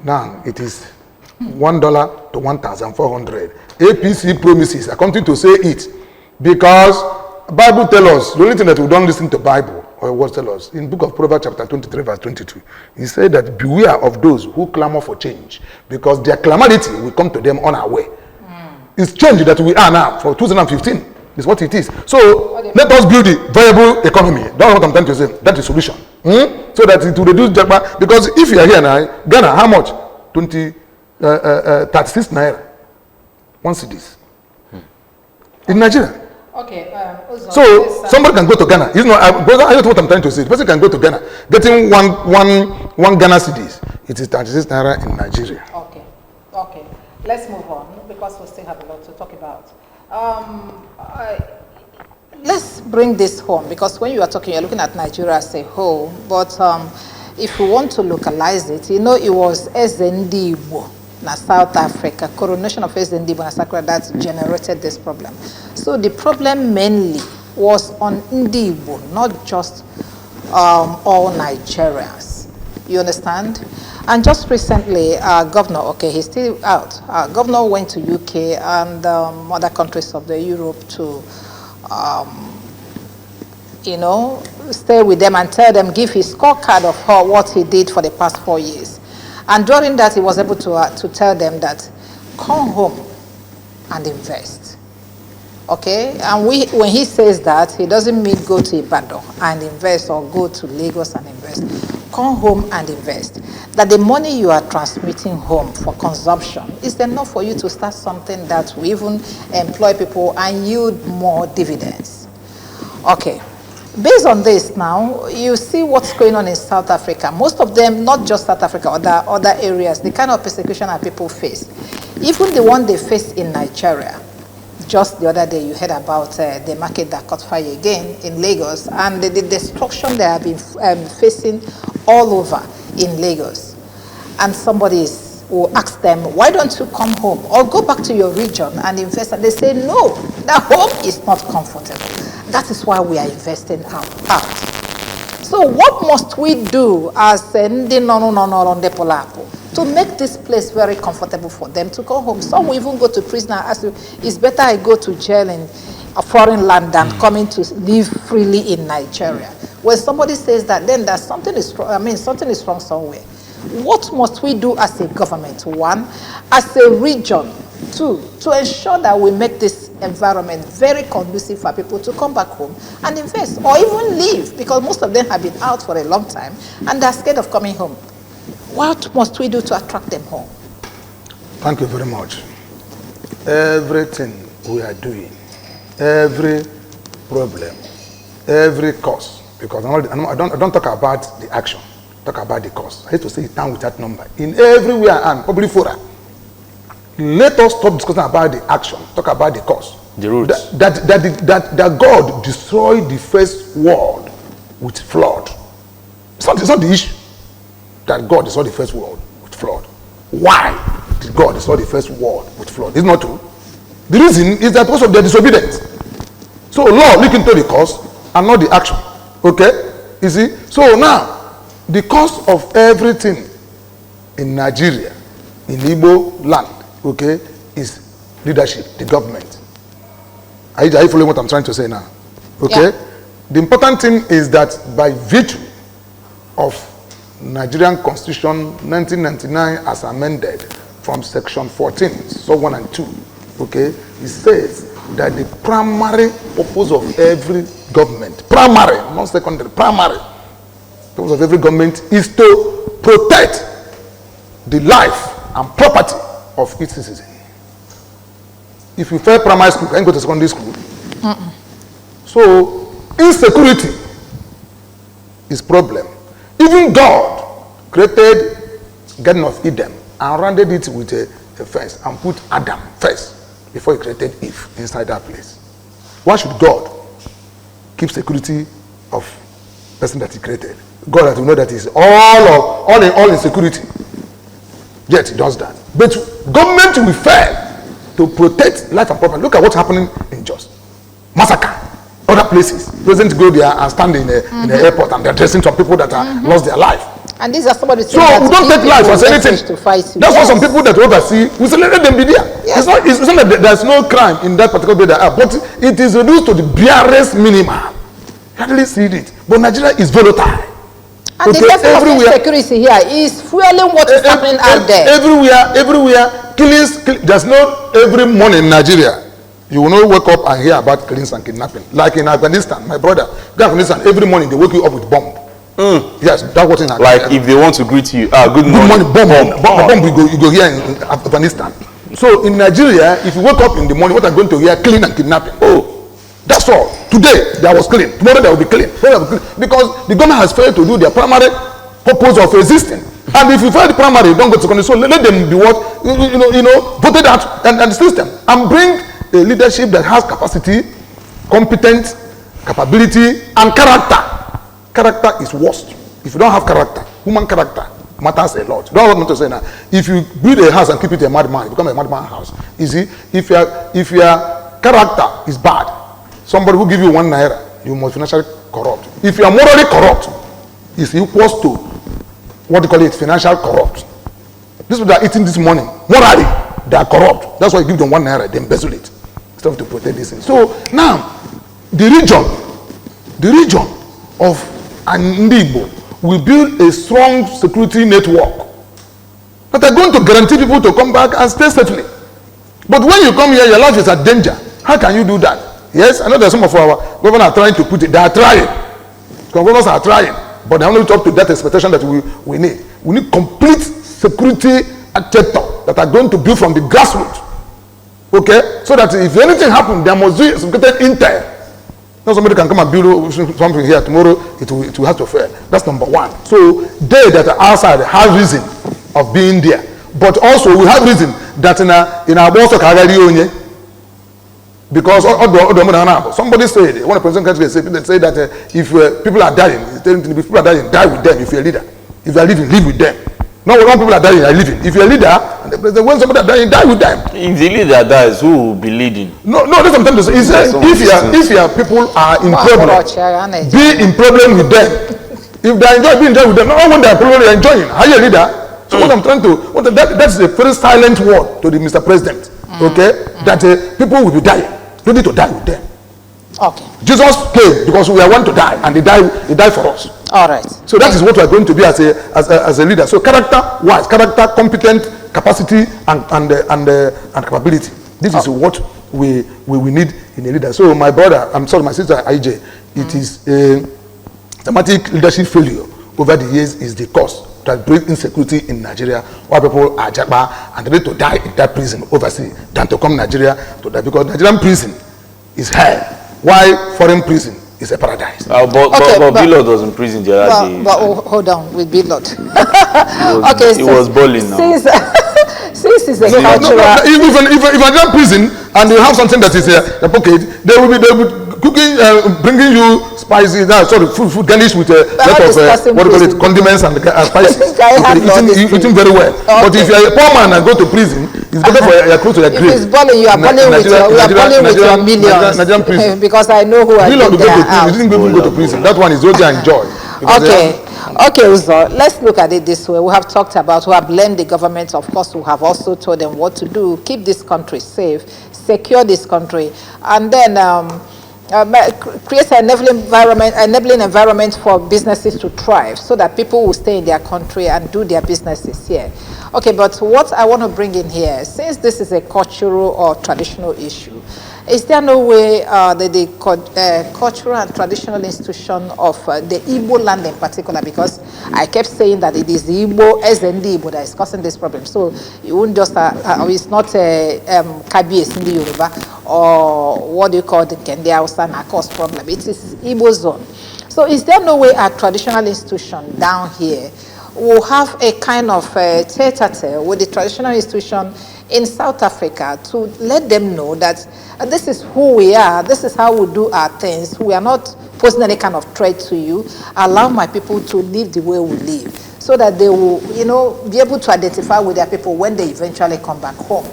Now it is $1 to 1,400. APC promises. I continue to say it because Bible tells us, the only thing that we don't listen to Bible or what tell us in book of Proverbs chapter 23 verse 22, he said that beware of those who clamor for change because their clamority will come to them unaware. It's change that we are now for 2015 is what it is. So let us build a viable economy. That's what I'm trying to say. That's the solution. So that it will reduce Japan. Because if you are here now, Ghana, how much? 36 naira. 1 cedis. In Nigeria. Okay. So somebody can go to Ghana. I know what I'm trying to say. The person can go to Ghana, getting one Ghana cedis. It is 36 naira in Nigeria. Okay. Let's move on because we still have a lot to talk about. Let's bring this home because when you are talking, you're looking at Nigeria as a whole. But if you want to localize it, it was Igbo. Na South Africa, coronation of Igbo na Sakura that generated this problem. So the problem mainly was on Igbo, not just all Nigerians. You understand? And just recently, governor, okay, he's still out. Governor went to UK and other countries of the Europe to, stay with them and tell them, give his scorecard of what he did for the past 4 years. And during that, he was able to tell them that, come home and invest. Okay? And when he says that, he doesn't mean go to Ibadan and invest or go to Lagos and invest. Come home and invest. That the money you are transmitting home for consumption is enough for you to start something that will even employ people and yield more dividends. Okay. Based on this now, you see what's going on in South Africa. Most of them, not just South Africa, other areas, the kind of persecution that people face. Even the one they faced in Nigeria, just the other day you heard about the market that caught fire again in Lagos, and the destruction they have been facing all over in Lagos. And somebody will ask them, why don't you come home or go back to your region and invest? And they say, no, the home is not comfortable. That is why we are investing out. So what must we do as Ndi Polapo to make this place very comfortable for them to go home? Some will even go to prison and ask you, it's better I go to jail in a foreign land than coming to live freely in Nigeria. When somebody says that, then there's something is something is wrong somewhere. What must we do as a government? One, as a region. Two, to ensure that we make this environment very conducive for people to come back home and invest or even leave, because most of them have been out for a long time and they're scared of coming home. What must we do to attract them home? Thank you very much. Everything we are doing, every problem, every cause, because I don't talk about the action, talk about the cause. I hate to say it down with that number. In everywhere and public fora, let us stop discussing about the action, talk about the cause. The roots. That God destroyed the first world with flood. It's not the issue that God destroyed the first world with flood. Why did God destroy the first world with flood? It's not true. The reason is that because of their disobedience. So Lord, look into the cause and not the action. Okay? You see? So now, the cause of everything in Nigeria, in Igbo land, okay, is leadership, the government. Are you following what I'm trying to say now? Okay? Yeah. The important thing is that by virtue of Nigerian Constitution 1999 as amended from section 14, so 1 and 2, okay, it says that the primary purpose of every government, primary, not secondary, primary purpose of every government is to protect the life and property of its citizen. If you fail primary school, can you go to secondary school? So insecurity is problem. Even God created Garden of Eden and rounded it with a fence and put Adam first before he created Eve inside that place. Why should God keep security of person that he created? God has to know that he's all in security. Yet he does that. But government will fail to protect life and property. Look at what's happening in Jos. Massacre. Other places. President go there and stand in the airport and they're addressing some people that are lost their life. And these are somebody. So we don't take life as anything. That's why some people that oversee, we say let them be there. Yes. It's not that there's no crime in that particular bed, but it is reduced to the barest minimum. You hardly see it. But Nigeria is volatile. And the level of insecurity here is fueling what is happening out there. Everywhere, killings. There's no every morning in Nigeria. You will not wake up and hear about killings and kidnapping. Like in Afghanistan, my brother, in Afghanistan, every morning they wake you up with bomb. Yes, that's what in Afghanistan. Like if they want to greet you, good morning. Bomb, you go here in Afghanistan. So in Nigeria, if you wake up in the morning, what are going to hear? Killing and kidnapping. That's all. Today, there was killing. Tomorrow, there will be killing. Because the government has failed to do their primary purpose of existing. And if you fail the primary, you don't go to secondary. So let them be what? Voted out and the system. And bring a leadership that has capacity, competence, capability, and character. Character is worst. If you don't have character, human character matters a lot. You don't know what to say now. If you build a house and keep it a madman, it becomes a madman house. You see, if your character is bad, somebody who give you 1 naira, you must financially corrupt. If you are morally corrupt, it's equals to what they call it, financial corrupt. These people that are eating this morning, morally, they are corrupt. That's why you give them 1 naira, they embezzle it. Instead of to protect this thing. So now, the region of Igbo will build a strong security network that are going to guarantee people to come back and stay safely. But when you come here, your life is at danger. How can you do that? Yes, I know that some of our governors are trying to put it. They are trying. Governors are trying, but they are not up to that expectation that we need. We need complete security architecture that are going to build from the grassroots. Okay, so that if anything happens, there must be some intel. Now somebody can come and build something here tomorrow. It will have to fail. That's number one. So they that are outside have reason of being there. But also we have reason that in our boss because somebody said, one of the president countries say that if people are dying, if people are dying, die with them if you're a leader. If you are living, live with them. Not when people are dying, are living. If you're a leader, and the president, when somebody are dying, die with them. If the leader dies, who will be leading? No, that's what I'm trying to say. If your people are in problem, be in problem with them. If they enjoy being there with them, not when they are problem, they are enjoying. Are you a leader? So what I'm trying to, that's a very silent word to the Mr. President. Okay, that people will be dying. You need to die with them. Okay. Jesus came because we are want to die, and he died for us. All right. So that is what we are going to be as a leader. So character-wise, character, competent, capacity, and capability. This is what we need in a leader. So my brother, I'm sorry, my sister IJ, it is a systematic leadership failure over the years is the cause that brings insecurity in Nigeria, why people are japa and they need to die in that prison overseas than to come Nigeria to die, because Nigerian prison is hell, while foreign prison is a paradise. But Billot was in prison the other day. But hold on with Billot. He was bowling now. Since it's a cultural... If I go to prison and you have something that is a pocket, they will be cooking, bringing you spices, food garnished with a lot of what do you call it, condiments and spices. Eating very well. Okay. But if you are a poor man and go to prison, it's better for your clothes to your grave. If it's balling, you are balling with your millions. Nigerian prison. Because I know who I think they are out. You didn't go to prison. That one is Roger and Joy. Okay, Uzo, let's look at it this way. We have talked about, we have blamed the government. Of course, we have also told them what to do, keep this country safe, secure this country, and then create an enabling environment for businesses to thrive so that people will stay in their country and do their businesses here. Okay, but what I want to bring in here, since this is a cultural or traditional issue, is there no way that the cultural and traditional institution of the Igbo land in particular, because I kept saying that it is the Igbo, SND Igbo that is causing this problem. So you won't just, it's not KBS in the Yoruba, or what do you call the Kende Hausa cause problem. It is Igbo zone. So is there no way a traditional institution down here will have a kind of tete-a-tete with the traditional institution in South Africa to let them know that this is who we are, this is how we do our things, we are not posing any kind of threat to you, allow my people to live the way we live, so that they will, be able to identify with their people when they eventually come back home.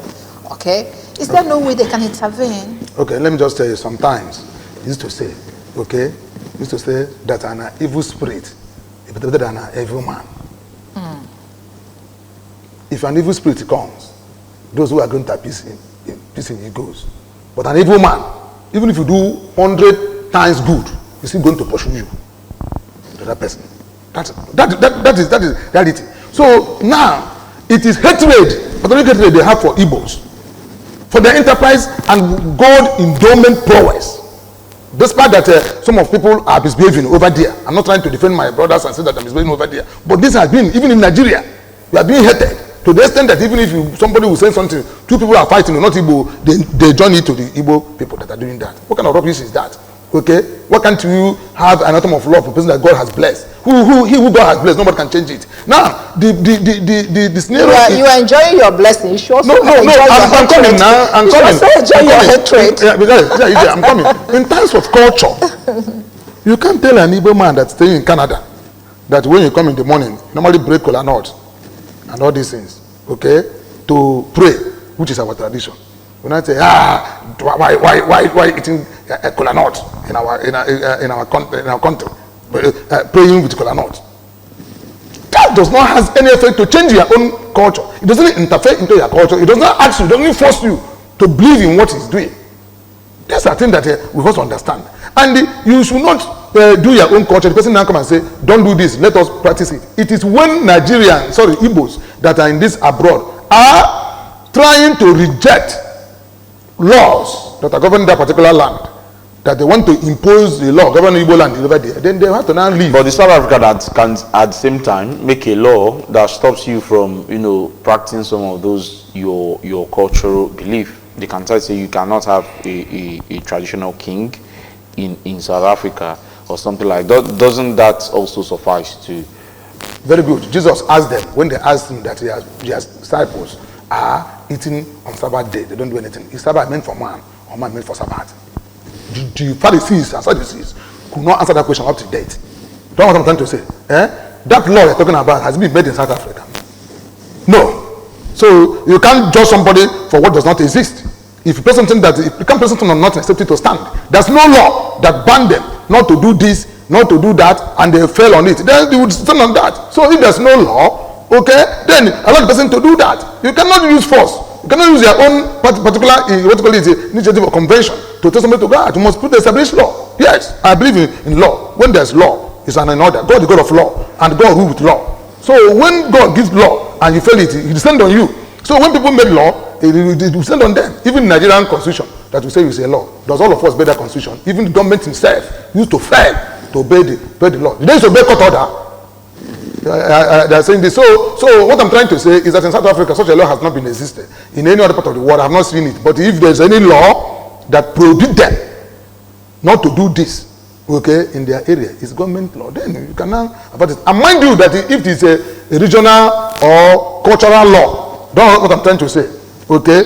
Okay? Is there no way they can intervene? Okay, let me just tell you, sometimes, used to say that an evil spirit is better than an evil man. If an evil spirit comes, those who are going to peace in he goes. But an evil man, even if you do 100 times good, he's still going to pursue you, the other person. That is reality. So now, it is hatred, patriotic hatred they have for Igbos, for their enterprise and God endowment prowess. Despite that some of people are misbehaving over there. I'm not trying to defend my brothers and say that I'm misbehaving over there. But this has been, even in Nigeria, we are being hated. To the extent that even if somebody will say something, two people are fighting, not Igbo, they join it to the Igbo people that are doing that. What kind of rubbish is that? Okay? Why can't you have an atom of love for a person that God has blessed? He who God has blessed, nobody can change it. Now, the scenario you are enjoying your blessing. You should also I'm coming now. I'm coming. You also enjoy your hatred. I'm coming. In terms of culture, you can't tell an Igbo man that's staying in Canada that when you come in the morning, you normally break kola nut and all these things, okay, to pray, which is our tradition. When I say, why eating kola nut in our country, praying with kola nut? That does not have any effect to change your own culture. It doesn't interfere into your culture. It does not ask you, it doesn't force you to believe in what he's doing. That's the thing that we must understand. And you should not do your own culture. The person now come and say, don't do this, let us practice it. It is when Igbos that are in this abroad are trying to reject laws that are governing that particular land, that they want to impose the law governing Igbo land over there, then they have to now leave. But the South Africa that can at the same time make a law that stops you from, practicing some of those your cultural belief. They can say you cannot have a traditional king in South Africa or something like that. Doesn't that also suffice to Very good. Jesus asked them, when they asked him that his disciples are eating on Sabbath day, they don't do anything. Is Sabbath meant for man or man meant for Sabbath? The Pharisees and Sadducees could not answer that question up to date. Don't know what I'm trying to say. That law you're talking about has been made in South Africa. No. So you can't judge somebody for what does not exist. If you pay something that you can't pay something or not accept it to stand. There's no law that banned them not to do this, not to do that, and they fell on it. Then they would stand on that. So if there's no law, okay, then allow the person to do that. You cannot use force. You cannot use your own particular initiative or convention to tell somebody to go out. You must put the established law. Yes, I believe in law. When there's law, it's an order. God is God of law, and God rules with law. So when God gives law and you fail it, He descends on you. So when people make law, it will descend on them. Even Nigerian constitution that we say is a law, does all of us obey that constitution? Even the government himself used to fail to obey the law. They used to obey court order. They are saying this. So what I'm trying to say is that in South Africa, such a law has not been existed. In any other part of the world, I have not seen it. But if there's any law that prohibits them not to do this, okay, in their area, it's government law, then you can now about it. And mind you that if it is a regional or cultural law, don't know what I'm trying to say, okay,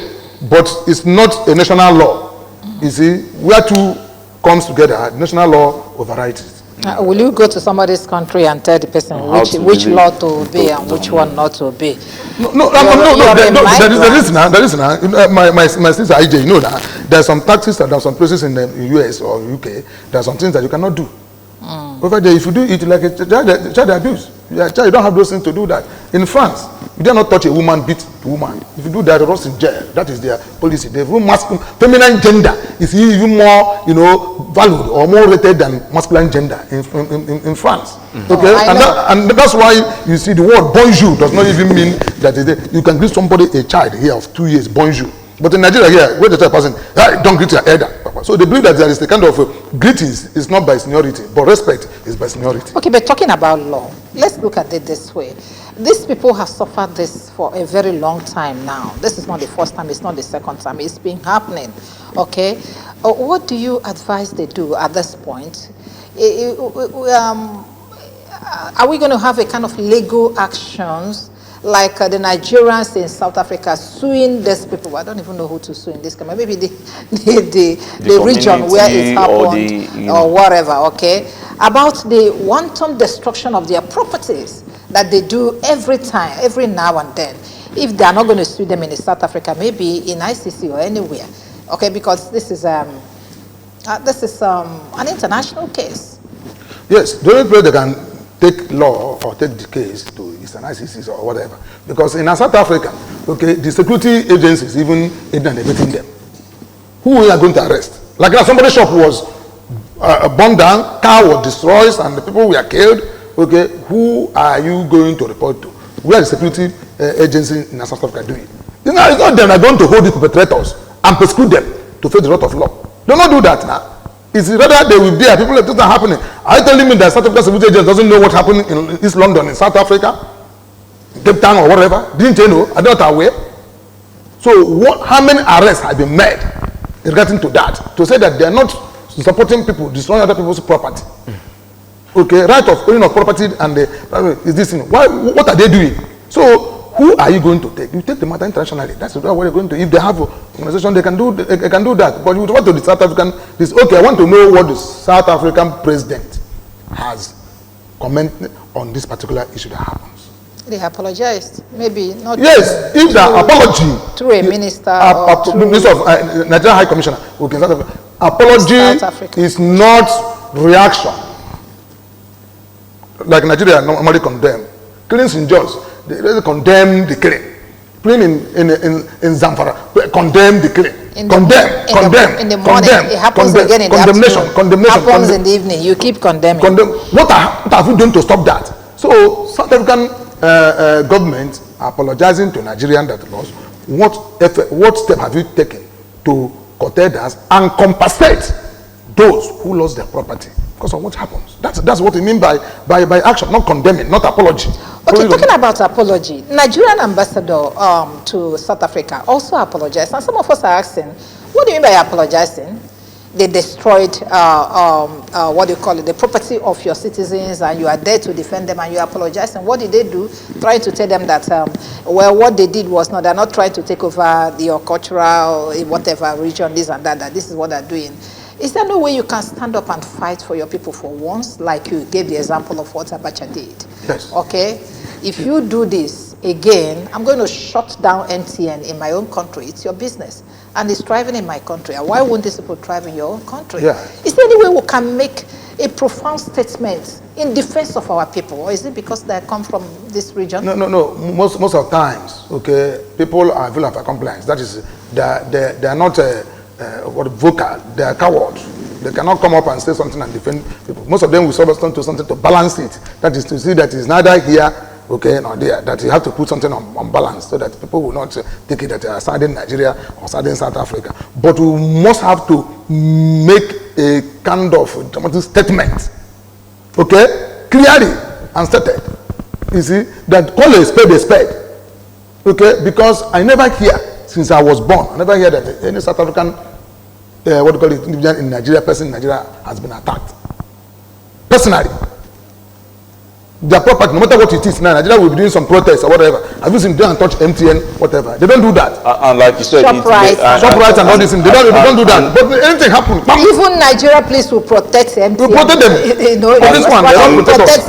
but it's not a national law. You see, where two comes together, national law overrides it. Will you go to somebody's country and tell the person which law to obey and which one not to obey? No. There is now. My sister IJ, you know that there are some taxes that there are some places in the US or UK. There are some things that you cannot do. Over there, if you do it like a child abuse, you don't have those things to do that. In France, you dare not touch a woman, beat a woman. If you do that, you're in jail. That is their policy. The feminine gender is even more, valued or more rated than masculine gender in France. Okay, and that's why you see the word bonjour does not even mean that you can greet somebody, a child here of 2 years, bonjour. But in Nigeria here, where the child person, don't greet your elder. So they believe that there is a kind of greetings is not by seniority, but respect is by seniority. Okay, but talking about law, let's look at it this way. These people have suffered this for a very long time now. This is not the first time, it's not the second time, it's been happening. Okay, what do you advise they do at this point? Are we going to have a kind of legal actions like the Nigerians in South Africa suing these people? I don't even know who to sue in this country. Maybe the region where it happened or whatever, okay? About the wanton destruction of their properties that they do every time, every now and then. If they are not going to sue them in South Africa, maybe in ICC or anywhere, okay? Because this is an international case. Yes, the only place they can take law or take the case to is an ICC or whatever. Because in South Africa, okay, the security agencies even aiding and abetting them. Who we are going to arrest? Like somebody's shop was burned down, car was destroyed, and the people were killed. Okay, who are you going to report to? Where is the security agency in South Africa doing? It's not them that are going to hold the perpetrators and persecute them to face the wrath of law. They don't do that now. It's rather they will be people like this are happening. Are you telling me that South Africa security agent doesn't know what happened in East London, in South Africa, Cape Town or whatever? Didn't you know? Are they not aware? So how many arrests have been made regarding to that? To say that they are not supporting people, destroying other people's property. Okay, right of owning of property and is this thing. What are they doing? So who are you going to take? You take the matter internationally. That's what they're going to. If they have an organization, they can do that. But you want to the South African. Okay, I want to know what the South African president has commented on this particular issue that happens. They apologized. Maybe not. Yes, if the apology through a minister minister of Nigerian High Commissioner, okay, apology is not reaction. Like Nigeria normally condemn. Killings in Jos, they condemn the killing. Killing in Zamfara, condemn the killing. In the morning, it happens again in the afternoon. Condemnation. Happens in the evening. You keep condemning. What have you done to stop that? So South African government apologizing to Nigerian that lost. What step have you taken to curtail that and compensate those who lost their property because of what happens? That's what we mean by action, not condemning, not apology. Okay, talking about apology, Nigerian ambassador to South Africa also apologized, and some of us are asking, what do you mean by apologizing? they destroyed, what do you call it, the property of your citizens, and you are there to defend them, and you apologize. And what did they do? Trying to tell them that, well, what they did was, no, they're not trying to take over your cultural, whatever region, this and that this is what they're doing. Is there no way you can stand up and fight for your people for once, like you gave the example of what Abacha did? Yes. Okay? If you do this again, I'm going to shut down MTN in my own country. It's your business. And it's thriving in my country. And why won't these people thrive in your own country? Yeah. Is there any way we can make a profound statement in defense of our people? Or is it because they come from this region? No. Most of times, okay, people are full of compliance. That is, they are not vocal. They are cowards. They cannot come up and say something and defend people. Most of them will substitute to something to balance it. That is to see that it's neither here, okay, nor there. That you have to put something on balance so that people will not take it that they are siding Nigeria or siding South Africa. But we must have to make a kind of dramatic statement, okay, clearly and stated. You see, that call a spade, okay, because I never hear, since I was born, I never hear that any South African, what do you call it, individual in Nigeria, person in Nigeria has been attacked. Personally. Their property, no matter what it is now, Nigeria will be doing some protests or whatever. Have you seen them and touch MTN, whatever? They don't do that. And like you said, ShopRite and all this thing, they don't do that. But anything happens. Even Nigeria police will protect MTN. We protect them. You know, For this one, they don't protect us.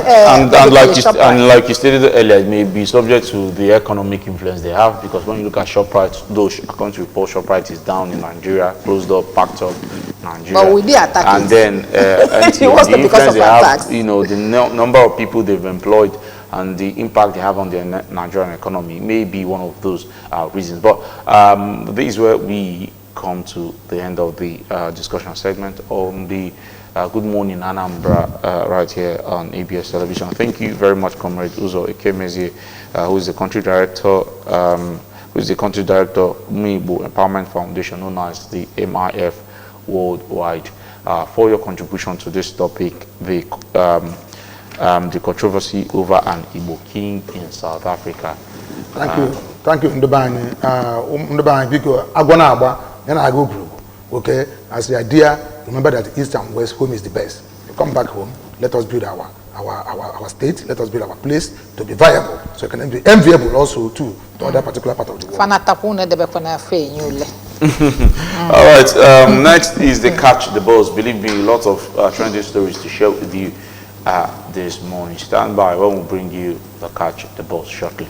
And like you stated earlier, it may be subject to the economic influence they have, because when you look at ShopRite, though according to report, ShopRite is down in Nigeria, closed up, packed up Nigeria. But we be attacking. And then It MTN, was the because influence of they have, attacks. you know, the number of people they've employed and the impact they have on the Nigerian economy may be one of those reasons. But this is where we come to the end of the discussion segment on the Good Morning Anambra right here on ABS Television. Thank you very much, Comrade Uzo Ekemezie, who is the country director Igbo Empowerment Foundation, known as the MIF worldwide, for your contribution to this topic, the controversy over an Igbo king in South Africa. Thank you, Ndebanye. Because Agwana Aba, then I go. Okay, as the idea, remember that East and West, home is the best. You come back home, let us build our state, let us build our place to be viable, so it can be enviable also to other particular part of the world. All right, next is the Catch the Buzz. Believe me, lots of trending stories to share with you this morning. Stand by when we bring you the Catch the Buzz shortly.